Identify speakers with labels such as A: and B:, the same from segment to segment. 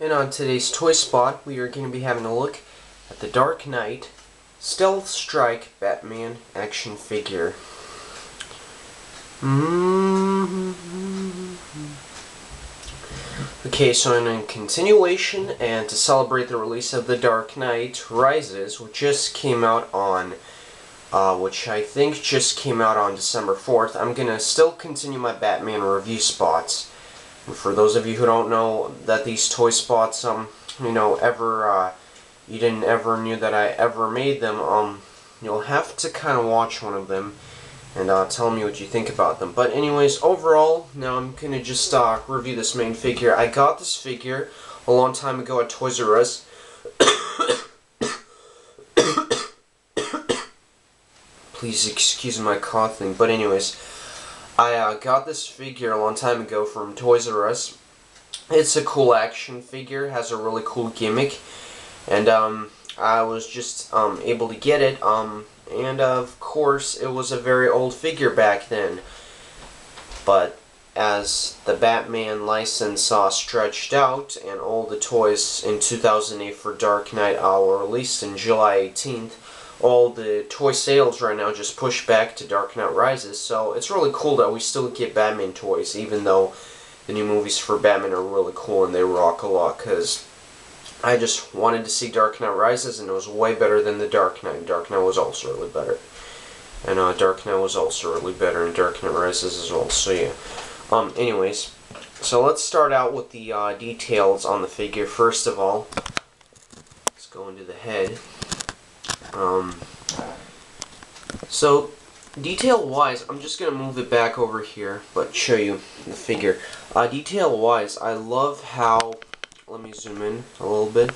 A: And on today's Toy Spot, we are going to be having a look at the Dark Knight Stealth Strike Batman action figure. Okay, so in continuation and to celebrate the release of The Dark Knight Rises, which just came out on, which I think just came out on December 4th, I'm going to still continue my Batman review spots. And for those of you who don't know that these toy spots, you didn't ever knew that I ever made them, you'll have to kind of watch one of them and tell me what you think about them. But anyways, overall, now I'm going to just review this main figure. I got this figure a long time ago at Toys R Us. Please excuse my coughing. But anyways, I got this figure a long time ago from Toys R Us. It's a cool action figure, has a really cool gimmick, and I was just able to get it, and of course it was a very old figure back then. But as the Batman license stretched out and all the toys in 2008 for Dark Knight were released in July 18th, all the toy sales right now just push back to Dark Knight Rises, so it's really cool that we still get Batman toys, even though the new movies for Batman are really cool and they rock a lot, because I just wanted to see Dark Knight Rises and it was way better than the Dark Knight. Dark Knight was also really better. And Dark Knight was also really better and Dark Knight Rises as well, so yeah. Anyways, so let's start out with the details on the figure. First of all, let's go into the head. So detail-wise, I'm just going to move it back over here, but show you the figure. Detail-wise, I love how, let me zoom in a little bit.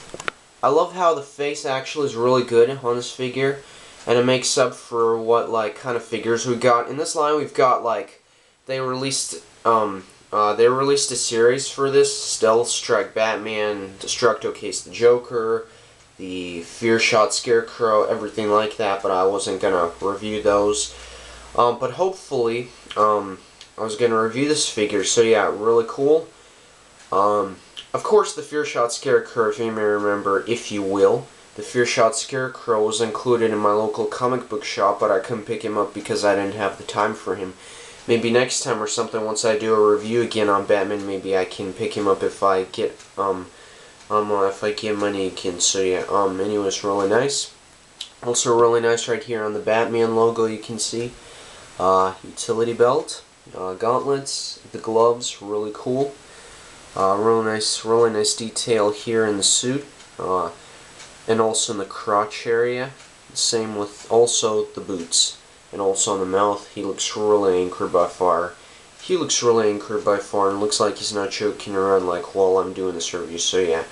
A: I love how the face actually is really good on this figure, and it makes up for what, kind of figures we got. In this line, we've got, they released a series for this, Stealth Strike Batman, Destructo Case the Joker, the Fear Shot Scarecrow, everything like that, but I wasn't gonna review those. But hopefully, I was gonna review this figure, so yeah, really cool. Of course, the Fear Shot Scarecrow, if you may remember, if you will, the Fear Shot Scarecrow was included in my local comic book shop, but I couldn't pick him up because I didn't have the time for him. Maybe next time or something, once I do a review again on Batman, maybe I can pick him up if I get, if I get money again. So yeah, anyways, really nice. Also really nice right here on the Batman logo, you can see. Utility belt, gauntlets, the gloves, really cool. Really nice detail here in the suit, and also in the crotch area. Same with also the boots, and also on the mouth. He looks really anchored by far. He looks really anchored by far and looks like he's not joking around while I'm doing this review, so yeah.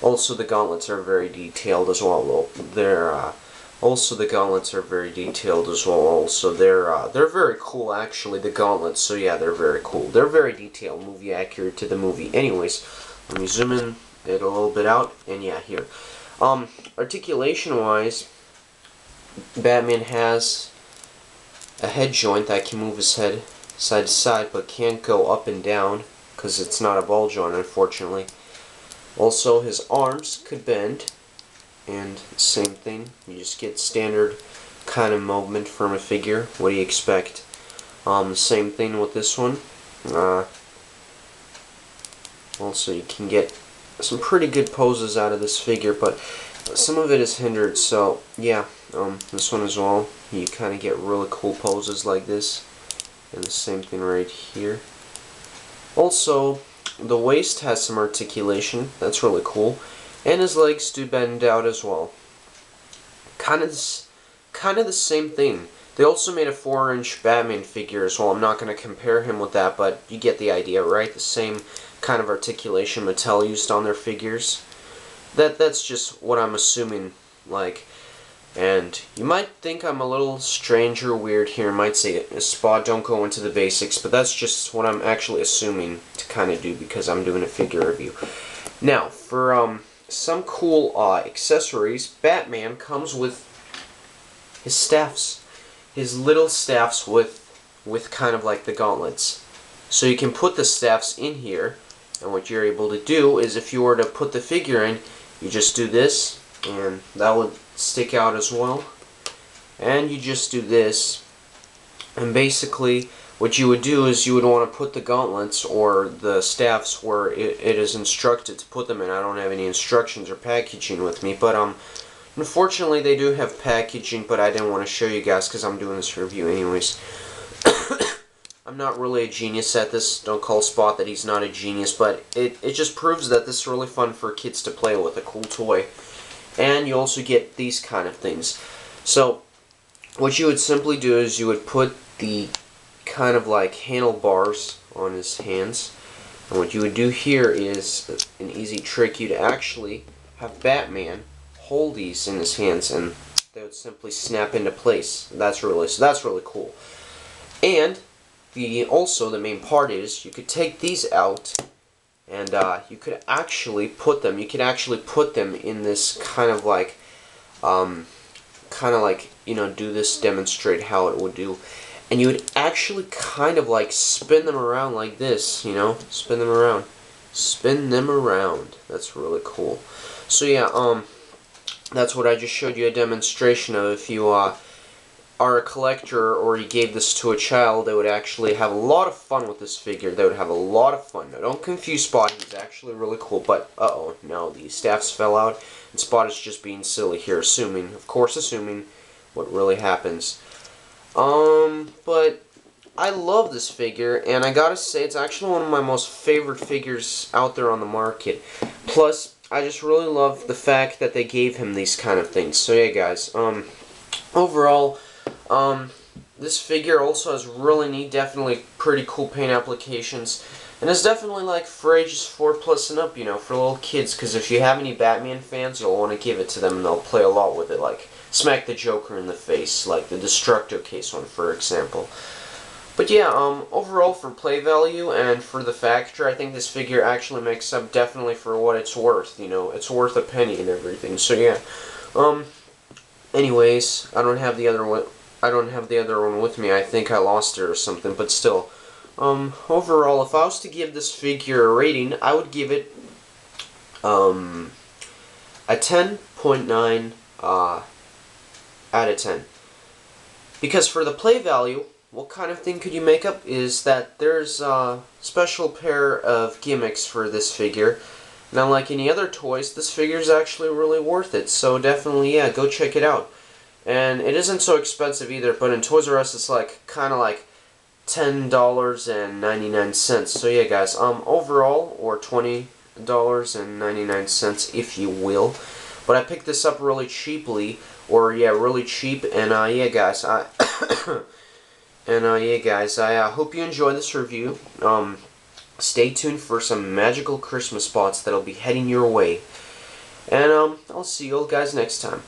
A: Also the gauntlets are very detailed as well. Also the gauntlets are very detailed as well. Also they're very cool actually, the gauntlets, so yeah, they're very cool. They're very detailed, movie accurate to the movie. Anyways, let me zoom in it a little bit out, and yeah, here. Articulation wise, Batman has a head joint that can move his head side to side, but can't go up and down because it's not a ball joint, unfortunately. Also, his arms could bend, and same thing, you just get standard kind of movement from a figure. What do you expect? Same thing with this one. Also, you can get some pretty good poses out of this figure, but some of it is hindered, so yeah, this one as well. You kind of get really cool poses like this, and the same thing right here. Also, the waist has some articulation, that's really cool, and his legs do bend out as well. Kind of the same thing. They also made a 4-inch Batman figure as well. I'm not going to compare him with that, but you get the idea, right? The same kind of articulation Mattel used on their figures. That's just what I'm assuming, and you might think I'm a little strange or weird here, might say, Spot, don't go into the basics, but that's just what I'm actually assuming to kind of do because I'm doing a figure review. Now, for some cool accessories, Batman comes with his staffs, his little staffs with kind of like the gauntlets. So you can put the staffs in here, And what you're able to do is, if you were to put the figure in, you just do this, and that would stick out as well. And you just do this, and basically what you would do is you would want to put the gauntlets or the staffs where it is instructed to put them in. I don't have any instructions or packaging with me, but unfortunately they do have packaging, but I didn't want to show you guys because I'm doing this review anyways. I'm not really a genius at this. Don't call Spot that he's not a genius, but it just proves that this is really fun for kids to play with, a cool toy. And you also get these kind of things. So what you would simply do is you would put the kind of like handlebars on his hands, and what you would do here is an easy trick. You'd actually have Batman hold these in his hands, and they would simply snap into place. That's really cool. And also the main part is you could take these out, and you could actually put them. You could actually put them in this kind of like you know, do this, demonstrate how it would do. And you would actually kind of like spin them around like this, you know, spin them around. Spin them around. That's really cool. So yeah, that's what I just showed you a demonstration of. If you are a collector or you gave this to a child, they would actually have a lot of fun with this figure. They would have a lot of fun. Now don't confuse Spot, he's actually really cool, but uh-oh, no, the staffs fell out, and Spot is just being silly here, assuming, of course assuming, what really happens. But I love this figure, and I gotta say, it's actually one of my most favorite figures out there on the market. Plus, I just really love the fact that they gave him these kind of things. So yeah, guys, overall, this figure also has really neat, definitely pretty cool paint applications, and it's definitely like for ages 4+ and up, you know, for little kids, because if you have any Batman fans, you'll want to give it to them, and they'll play a lot with it, like smack the Joker in the face, like the Destructo case one, for example. But yeah, overall, for play value and for the factor, I think this figure actually makes up definitely for what it's worth, you know, it's worth a penny and everything. So yeah, anyways, I don't have the other one with me. I think I lost it or something, but still. Overall, if I was to give this figure a rating, I would give it a 10.9 out of 10. Because for the play value, what kind of thing could you make up is that there's a special pair of gimmicks for this figure. Now, like any other toys, this figure is actually really worth it. So definitely, yeah, go check it out. And it isn't so expensive either, but in Toys R Us it's like kind of like $10.99. So yeah, guys, overall, or $20.99 if you will. But I picked this up really cheaply, or yeah, really cheap, and yeah, guys, I hope you enjoyed this review. Stay tuned for some magical Christmas spots that'll be heading your way. And I'll see you all guys next time.